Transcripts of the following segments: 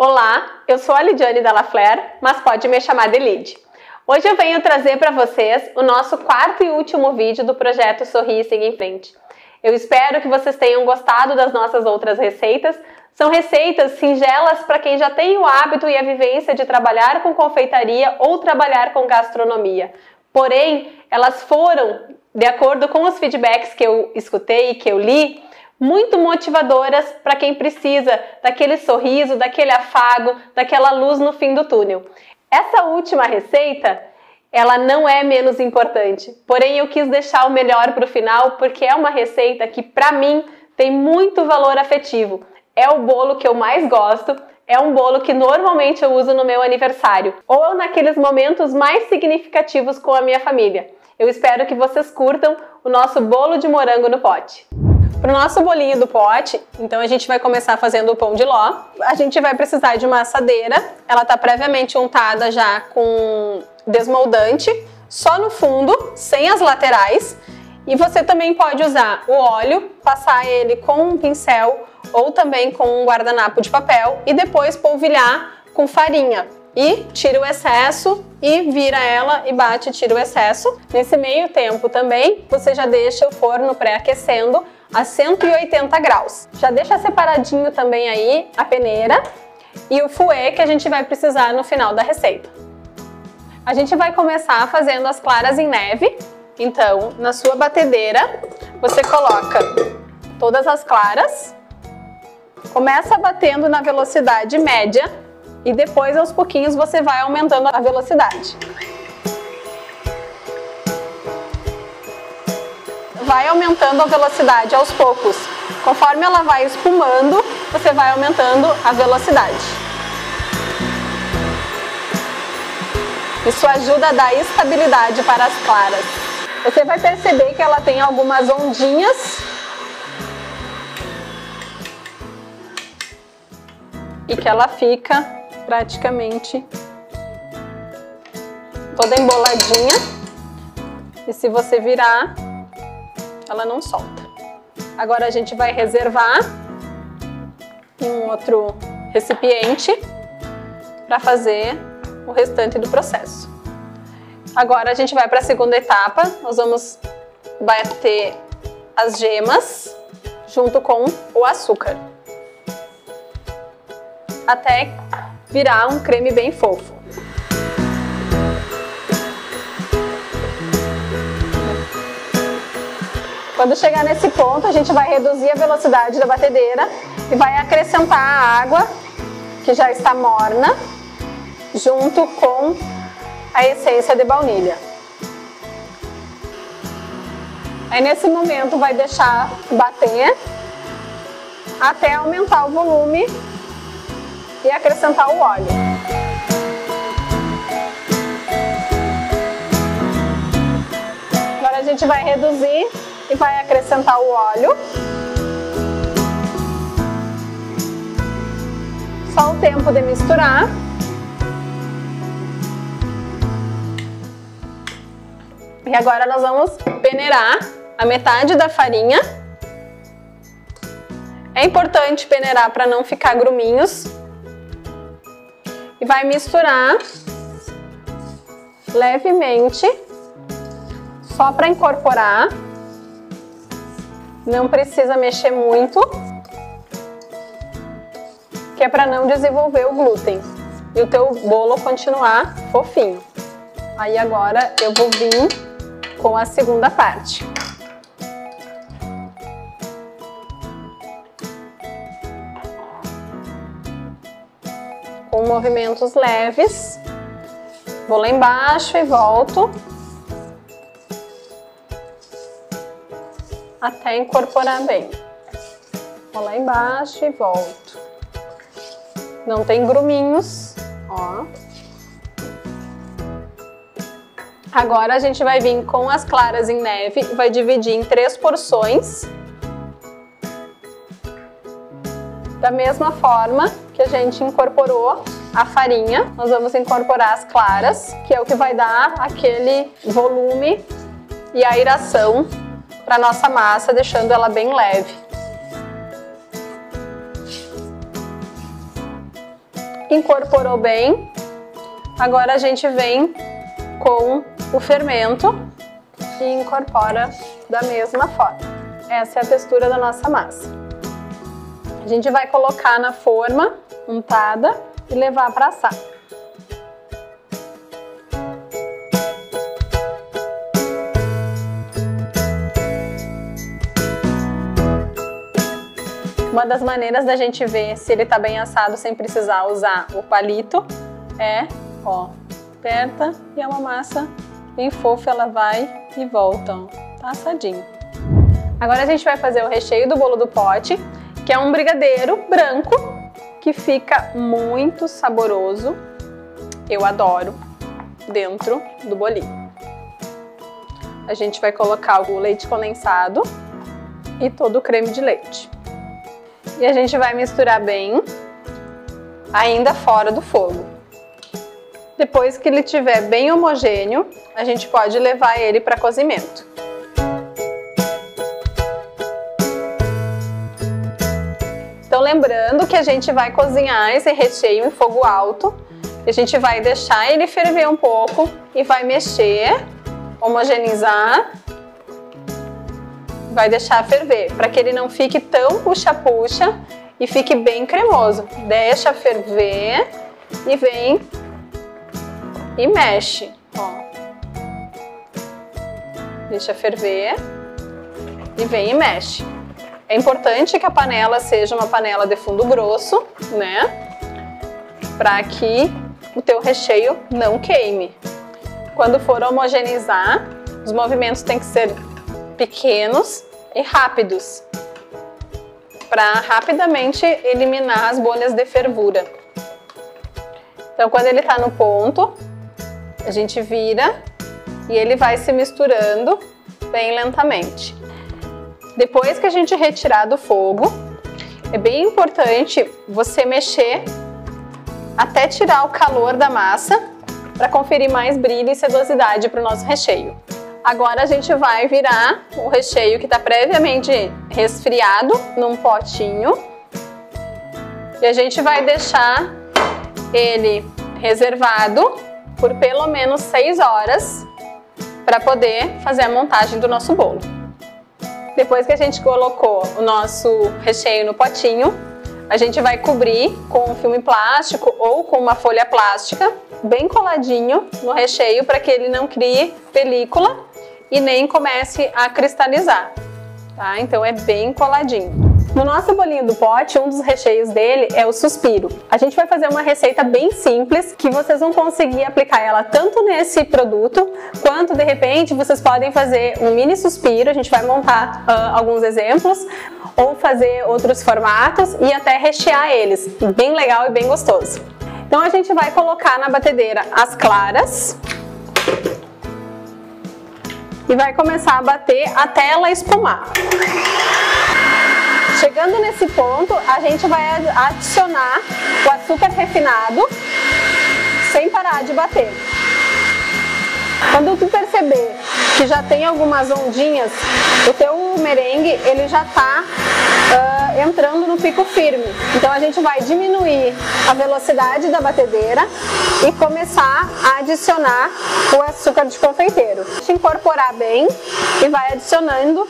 Olá, eu sou a Lidiane Dalla Flair, mas pode me chamar de Lid. Hoje eu venho trazer para vocês o nosso quarto e último vídeo do projeto Sorri e Siga em Frente. Eu espero que vocês tenham gostado das nossas outras receitas. São receitas singelas para quem já tem o hábito e a vivência de trabalhar com confeitaria ou trabalhar com gastronomia. Porém, elas foram, de acordo com os feedbacks que eu escutei e que eu li, muito motivadoras para quem precisa daquele sorriso, daquele afago, daquela luz no fim do túnel. Essa última receita, ela não é menos importante, porém eu quis deixar o melhor para o final porque é uma receita que para mim tem muito valor afetivo. É o bolo que eu mais gosto, é um bolo que normalmente eu uso no meu aniversário ou naqueles momentos mais significativos com a minha família. Eu espero que vocês curtam o nosso bolo de morango no pote. Para o nosso bolinho do pote, então a gente vai começar fazendo o pão de ló. A gente vai precisar de uma assadeira, ela está previamente untada já com desmoldante, só no fundo, sem as laterais. E você também pode usar o óleo, passar ele com um pincel ou também com um guardanapo de papel e depois polvilhar com farinha. E tira o excesso e vira ela e bate e tira o excesso. Nesse meio tempo também, você já deixa o forno pré-aquecendo a 180 graus. Já deixa separadinho também aí a peneira e o fouet que a gente vai precisar no final da receita. A gente vai começar fazendo as claras em neve. Então, na sua batedeira, você coloca todas as claras, começa batendo na velocidade média e depois aos pouquinhos você vai aumentando a velocidade. Vai aumentando a velocidade aos poucos. Conforme ela vai espumando, você vai aumentando a velocidade. Isso ajuda a dar estabilidade para as claras. Você vai perceber que ela tem algumas ondinhas e que ela fica praticamente toda emboladinha. E se você virar, ela não solta. Agora a gente vai reservar em um outro recipiente para fazer o restante do processo. Agora a gente vai para a segunda etapa. Nós vamos bater as gemas junto com o açúcar até virar um creme bem fofo. Quando chegar nesse ponto, a gente vai reduzir a velocidade da batedeira e vai acrescentar a água, que já está morna, junto com a essência de baunilha. Aí nesse momento vai deixar bater até aumentar o volume e acrescentar o óleo. Agora a gente vai reduzir e vai acrescentar o óleo. Só o tempo de misturar. E agora nós vamos peneirar a metade da farinha. É importante peneirar para não ficar gruminhos. E vai misturar levemente, só para incorporar. Não precisa mexer muito, que é para não desenvolver o glúten e o teu bolo continuar fofinho. Aí agora eu vou vir com a segunda parte. Com movimentos leves, vou lá embaixo e volto até incorporar bem. Vou lá embaixo e volto. Não tem gruminhos, ó. Agora a gente vai vir com as claras em neve e vai dividir em 3 porções. Da mesma forma que a gente incorporou a farinha, nós vamos incorporar as claras, que é o que vai dar aquele volume e aeração para nossa massa, deixando ela bem leve. Incorporou bem. Agora a gente vem com o fermento e incorpora da mesma forma. Essa é a textura da nossa massa. A gente vai colocar na forma untada e levar para assar. Uma das maneiras da gente ver se ele tá bem assado sem precisar usar o palito é, ó, aperta e é uma massa bem fofa, ela vai e volta, ó, tá assadinho. Agora a gente vai fazer o recheio do bolo do pote, que é um brigadeiro branco que fica muito saboroso. Eu adoro dentro do bolinho. A gente vai colocar o leite condensado e todo o creme de leite. E a gente vai misturar bem, ainda fora do fogo. Depois que ele estiver bem homogêneo, a gente pode levar ele para cozimento. Então lembrando que a gente vai cozinhar esse recheio em fogo alto. A gente vai deixar ele ferver um pouco e vai mexer, homogeneizar. Vai deixar ferver, para que ele não fique tão puxa-puxa e fique bem cremoso. Deixa ferver e vem e mexe. Ó. Deixa ferver e vem e mexe. É importante que a panela seja uma panela de fundo grosso, né? Para que o teu recheio não queime. Quando for homogeneizar, os movimentos têm que ser pequenos e rápidos, para rapidamente eliminar as bolhas de fervura. Então, quando ele está no ponto, a gente vira e ele vai se misturando bem lentamente. Depois que a gente retirar do fogo, é bem importante você mexer até tirar o calor da massa, para conferir mais brilho e sedosidade para o nosso recheio. Agora a gente vai virar o recheio que está previamente resfriado num potinho e a gente vai deixar ele reservado por pelo menos 6 horas para poder fazer a montagem do nosso bolo. Depois que a gente colocou o nosso recheio no potinho, a gente vai cobrir com um filme plástico ou com uma folha plástica bem coladinho no recheio para que ele não crie película e nem comece a cristalizar, tá? Então é bem coladinho. No nosso bolinho do pote, um dos recheios dele é o suspiro. A gente vai fazer uma receita bem simples, que vocês vão conseguir aplicar ela tanto nesse produto, quanto de repente vocês podem fazer um mini suspiro. A gente vai montar alguns exemplos, ou fazer outros formatos e até rechear eles. Bem legal e bem gostoso. Então a gente vai colocar na batedeira as claras e vai começar a bater até ela espumar. Chegando nesse ponto, a gente vai adicionar o açúcar refinado sem parar de bater. Quando tu perceber que já tem algumas ondinhas, o teu merengue ele já está entrando no pico firme. Então a gente vai diminuir a velocidade da batedeira e começar a adicionar o açúcar de confeiteiro. Incorporar bem e vai adicionando.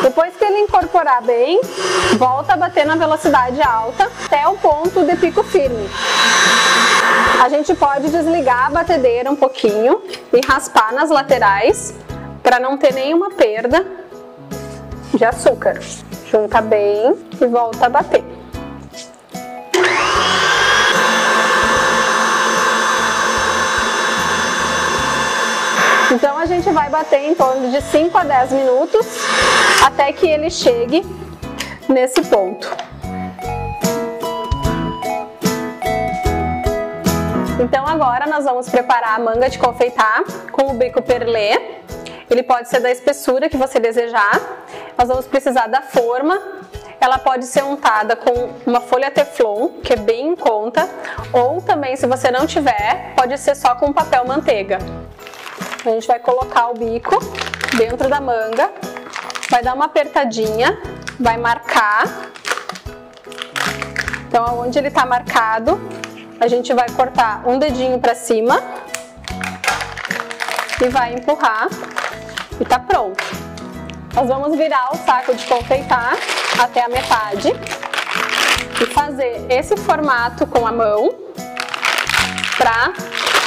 Depois que ele incorporar bem, volta a bater na velocidade alta até o ponto de pico firme. A gente pode desligar a batedeira um pouquinho e raspar nas laterais para não ter nenhuma perda de açúcar. Junta bem e volta a bater. Então a gente vai bater em torno de 5 a 10 minutos até que ele chegue nesse ponto. Então agora nós vamos preparar a manga de confeitar com o bico perlé. Ele pode ser da espessura que você desejar. Nós vamos precisar da forma. Ela pode ser untada com uma folha teflon, que é bem em conta, ou também, se você não tiver, pode ser só com papel manteiga. A gente vai colocar o bico dentro da manga, vai dar uma apertadinha, vai marcar Então, onde ele tá marcado, a gente vai cortar um dedinho para cima e vai empurrar e tá pronto. Nós vamos virar o saco de confeitar até a metade e fazer esse formato com a mão,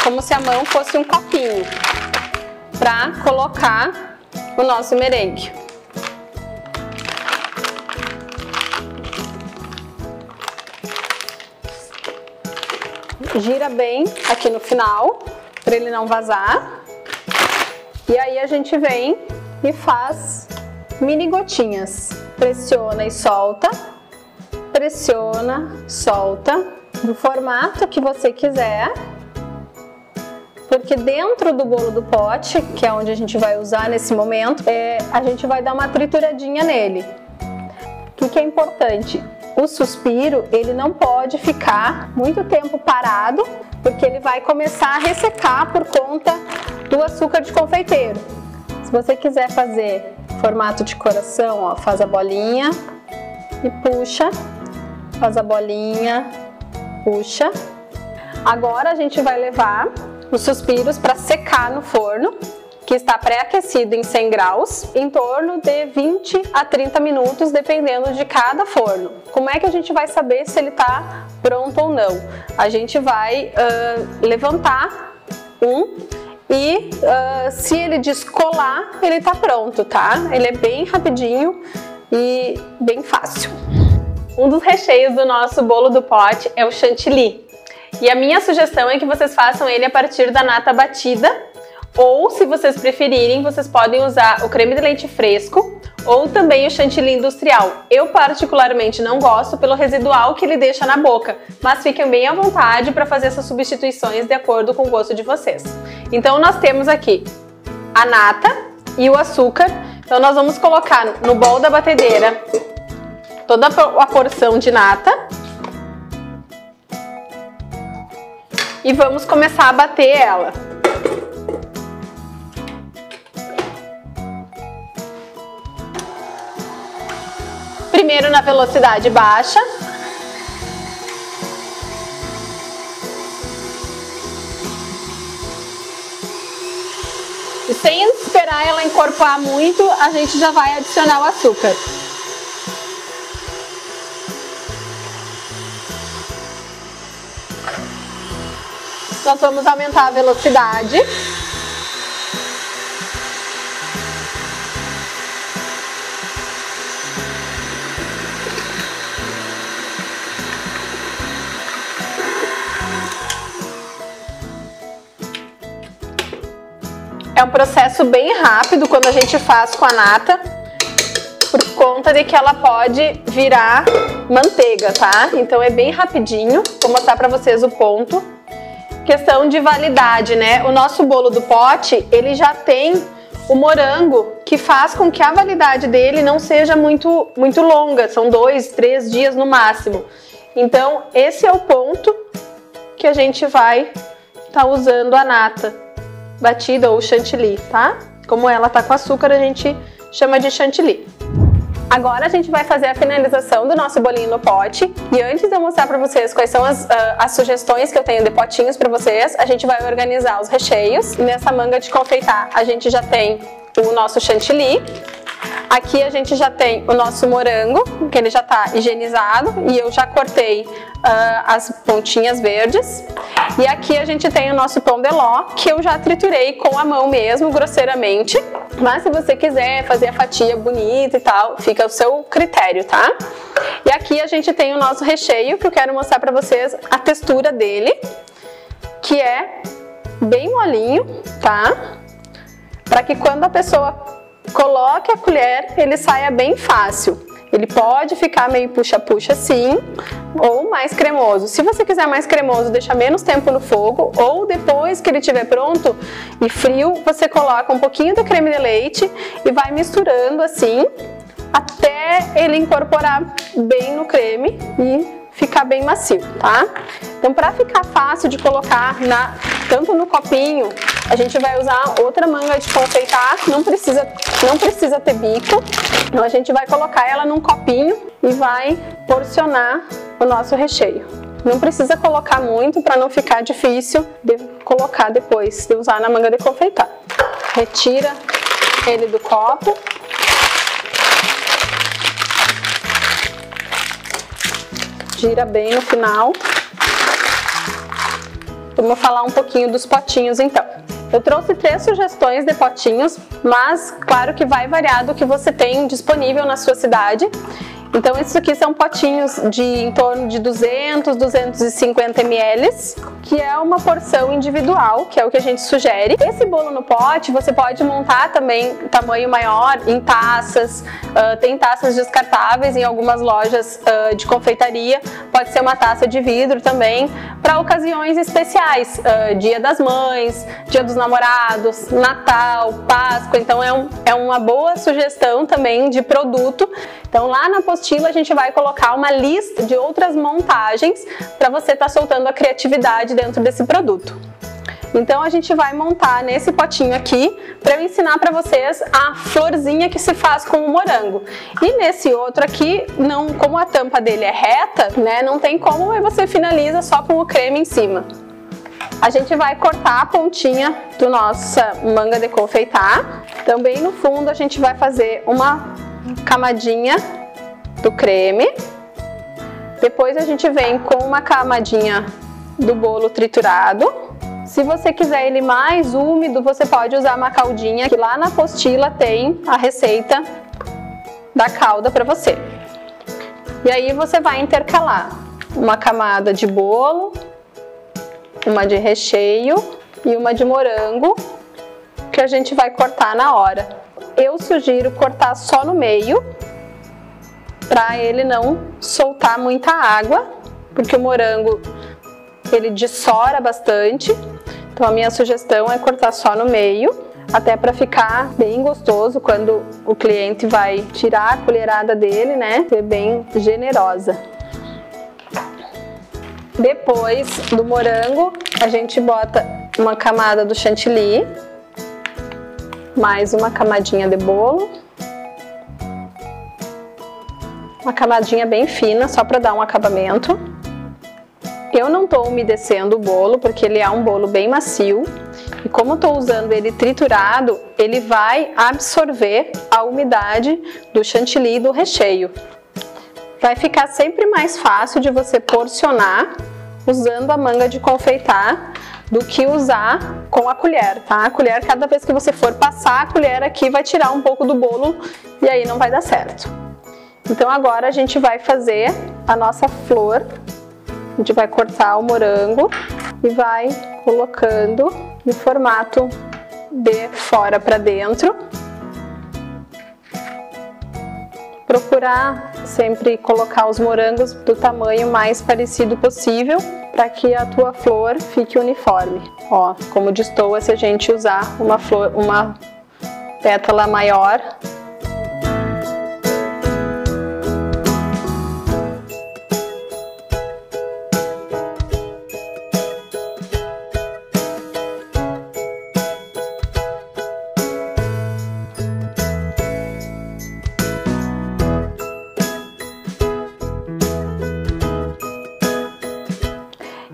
como se a mão fosse um copinho, para colocar o nosso merengue. Gira bem aqui no final, para ele não vazar. E aí a gente vem e faz mini gotinhas. Pressiona e solta, pressiona, solta, do formato que você quiser. Porque dentro do bolo do pote, que é onde a gente vai usar nesse momento, a gente vai dar uma trituradinha nele. O que é importante? O suspiro, ele não pode ficar muito tempo parado, porque ele vai começar a ressecar por conta do açúcar de confeiteiro. Se você quiser fazer formato de coração, ó, faz a bolinha e puxa, faz a bolinha, puxa. Agora a gente vai levar os suspiros para secar no forno, que está pré-aquecido em 100 graus, em torno de 20 a 30 minutos, dependendo de cada forno. Como é que a gente vai saber se ele está pronto ou não? A gente vai levantar e se ele descolar, ele está pronto, tá? Ele é bem rapidinho e bem fácil. Um dos recheios do nosso bolo do pote é o chantilly. E a minha sugestão é que vocês façam ele a partir da nata batida, ou se vocês preferirem, vocês podem usar o creme de leite fresco ou também o chantilly industrial. Eu particularmente não gosto pelo residual que ele deixa na boca, mas fiquem bem à vontade para fazer essas substituições de acordo com o gosto de vocês. Então nós temos aqui a nata e o açúcar, então nós vamos colocar no bowl da batedeira toda a porção de nata e vamos começar a bater ela. Primeiro na velocidade baixa. E sem esperar ela encorpar muito, a gente já vai adicionar o açúcar. Nós vamos aumentar a velocidade. É um processo bem rápido quando a gente faz com a nata, por conta de que ela pode virar manteiga, tá? Então é bem rapidinho, vou mostrar pra vocês o ponto. Questão de validade, né? O nosso bolo do pote, ele já tem o morango, que faz com que a validade dele não seja muito longa, são 2, 3 dias no máximo. Então esse é o ponto que a gente vai estar usando a nata batida ou chantilly, tá? Como ela tá com açúcar, a gente chama de chantilly. Agora a gente vai fazer a finalização do nosso bolinho no pote. E antes de eu mostrar para vocês quais são as sugestões que eu tenho de potinhos para vocês, a gente vai organizar os recheios. Nessa manga de confeitar a gente já tem o nosso chantilly. Aqui a gente já tem o nosso morango, que ele já está higienizado e eu já cortei as pontinhas verdes. E aqui a gente tem o nosso pão de ló, que eu já triturei com a mão mesmo, grosseiramente. Mas se você quiser fazer a fatia bonita e tal, fica ao seu critério, tá? E aqui a gente tem o nosso recheio, que eu quero mostrar pra vocês a textura dele, que é bem molinho, tá? Para que quando a pessoa coloque a colher, ele saia bem fácil. Ele pode ficar meio puxa-puxa assim, ou mais cremoso. Se você quiser mais cremoso, deixa menos tempo no fogo, ou depois que ele estiver pronto e frio, você coloca um pouquinho do creme de leite e vai misturando assim, até ele incorporar bem no creme e ficar bem macio, tá? Então, para ficar fácil de colocar tanto no copinho A gente vai usar outra manga de confeitar, não precisa ter bico. Então a gente vai colocar ela num copinho e vai porcionar o nosso recheio. Não precisa colocar muito para não ficar difícil de colocar depois, de usar na manga de confeitar. Retira ele do copo. Gira bem no final. Vamos falar um pouquinho dos potinhos então. Eu trouxe 3 sugestões de potinhos, mas claro que vai variar do que você tem disponível na sua cidade. Então esses aqui são potinhos de em torno de 200, 250 ml, que é uma porção individual, que é o que a gente sugere. Esse bolo no pote você pode montar também tamanho maior em taças, tem taças descartáveis em algumas lojas de confeitaria, pode ser uma taça de vidro também, para ocasiões especiais, Dia das Mães, Dia dos Namorados, Natal, Páscoa, então é uma boa sugestão também de produto. Então lá na apostila a gente vai colocar uma lista de outras montagens para você estar soltando a criatividade dentro desse produto. Então a gente vai montar nesse potinho aqui para eu ensinar para vocês a florzinha que se faz com o morango. E nesse outro aqui, como a tampa dele é reta, né, não tem como, e você finaliza só com o creme em cima. A gente vai cortar a pontinha do nossa manga de confeitar. Também no fundo a gente vai fazer uma camadinha do creme. Depois a gente vem com uma camadinha do bolo triturado. Se você quiser ele mais úmido, você pode usar uma caldinha, que lá na apostila tem a receita da calda para você. E aí você vai intercalar uma camada de bolo, uma de recheio e uma de morango, que a gente vai cortar na hora. Eu sugiro cortar só no meio, para ele não soltar muita água, porque o morango ele dissora bastante. Então a minha sugestão é cortar só no meio, até para ficar bem gostoso quando o cliente vai tirar a colherada dele, né? Ser bem generosa. Depois do morango, a gente bota uma camada do chantilly, mais uma camadinha de bolo, uma camadinha bem fina, só para dar um acabamento. Eu não estou umedecendo o bolo, porque ele é um bolo bem macio, e como estou usando ele triturado, ele vai absorver a umidade do chantilly e do recheio. Vai ficar sempre mais fácil de você porcionar usando a manga de confeitar do que usar com a colher, tá? A colher, cada vez que você for passar a colher aqui, vai tirar um pouco do bolo e aí não vai dar certo. Então agora a gente vai fazer a nossa flor. A gente vai cortar o morango e vai colocando no formato de fora para dentro. Procurar sempre colocar os morangos do tamanho mais parecido possível, para que a tua flor fique uniforme. Ó, como destoa se a gente usar uma pétala maior.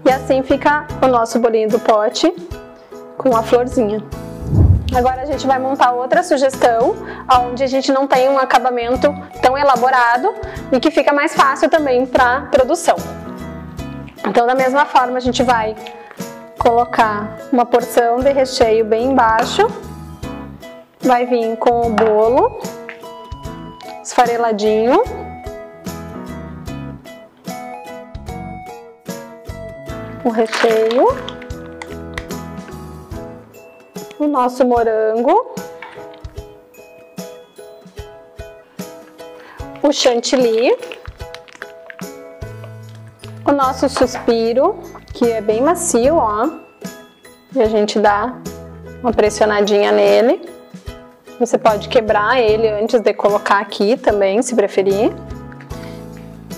E assim fica o nosso bolinho do pote com a florzinha. Agora a gente vai montar outra sugestão, onde a gente não tem um acabamento tão elaborado e que fica mais fácil também para produção. Então da mesma forma a gente vai colocar uma porção de recheio bem embaixo, vai vir com o bolo esfareladinho. O recheio, o nosso morango, o chantilly, o nosso suspiro, que é bem macio, ó, e a gente dá uma pressionadinha nele. Você pode quebrar ele antes de colocar aqui também, se preferir.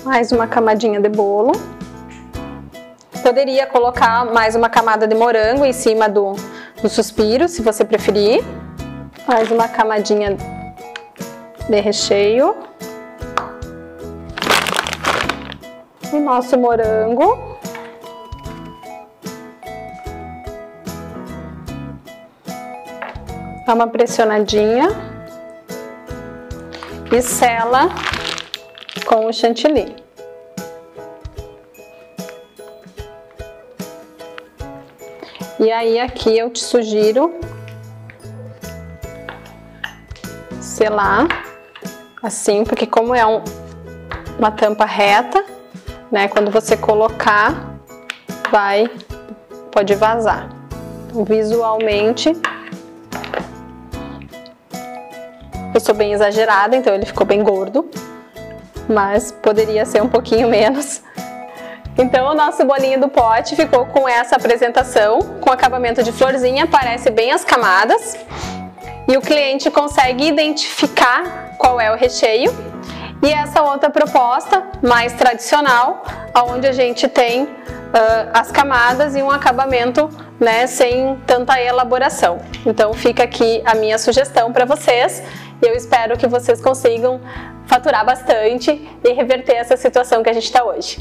Mais uma camadinha de bolo. Poderia colocar mais uma camada de morango em cima do do suspiro, se você preferir. Mais uma camadinha de recheio. O nosso morango. Dá uma pressionadinha. E sela com o chantilly. E aí aqui eu te sugiro selar assim, porque como é uma tampa reta, né, quando você colocar, pode vazar. Então, visualmente, eu sou bem exagerada, então ele ficou bem gordo, mas poderia ser um pouquinho menos. Então o nosso bolinho do pote ficou com essa apresentação, com acabamento de florzinha, aparece bem as camadas e o cliente consegue identificar qual é o recheio. E essa outra proposta, mais tradicional, onde a gente tem as camadas e um acabamento, né, sem tanta elaboração. Então fica aqui a minha sugestão para vocês e eu espero que vocês consigam faturar bastante e reverter essa situação que a gente está hoje.